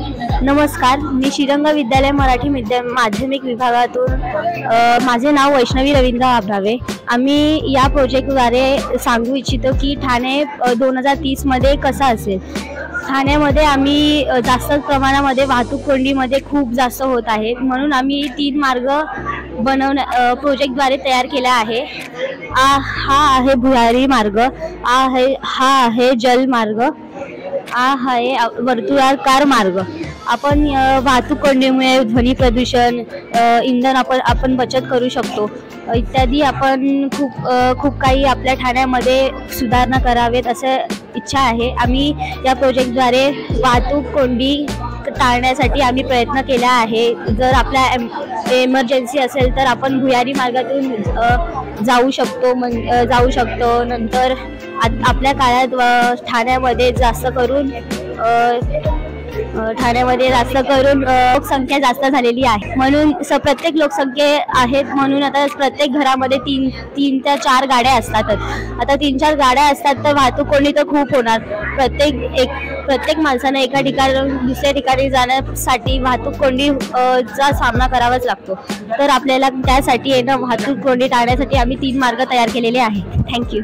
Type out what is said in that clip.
नमस्कार, मी श्रीरंग विद्यालय मराठी माध्यमिक विभागातून माझे नाव वैष्णवी रवींद्र आभरावे। आम्ही या प्रोजेक्टद्वारे सांगू इच्छितो की ठाणे 2030 मध्ये कसा असेल। ठाण्यामध्ये आम्ही जास्त प्रमाणामध्ये वाहतूक कोंडीमध्ये खूप जास्त होत आहे, म्हणून आम्ही 3 मार्ग प्रोजेक्टद्वारे तयार केला आहे। हा आहे भुयारी मार्ग, हा आहे जल मार्ग, हा आहे वर्तुळाकार मार्ग। आपण वाहतूक कोंडीमुळे ध्वनी प्रदूषण, इंधन आपण बचत करू शकतो इत्यादी। आपण खूप काही आपल्या ठाण्यामध्ये सुधारणा करावेत असे इच्छा आहे। आम्ही या प्रोजेक्टद्वारे वाहतूक कोंडी टाळण्यासाठी आम्ही प्रयत्न केला आहे। जर आपल्या एमर्जन्सी असेल तर आपण भुयारी मार्गातून जाऊ शकतो। नंतर आपल्या काळात ठाण्यामध्ये जास्त करून लोकसंख्या जास्त झालेली आहे, म्हणून प्रत्येक लोकसंख्या आहेत म्हणून आता प्रत्येक घरामध्ये 3 ते 4 गाड्या असतातच। आता 3-4 गाड्या असतात तर वाहतूक कोंडी तर खूप होणार। प्रत्येक माणसानं एका ठिकाणी दुसऱ्या ठिकाणी जाण्यासाठी वाहतूक कोंडीचा सामना करावाच लागतो। तर आपल्याला त्यासाठी वाहतूक कोंडी टाळण्यासाठी आम्ही 3 मार्ग तयार केलेले आहेत। थँक्यू।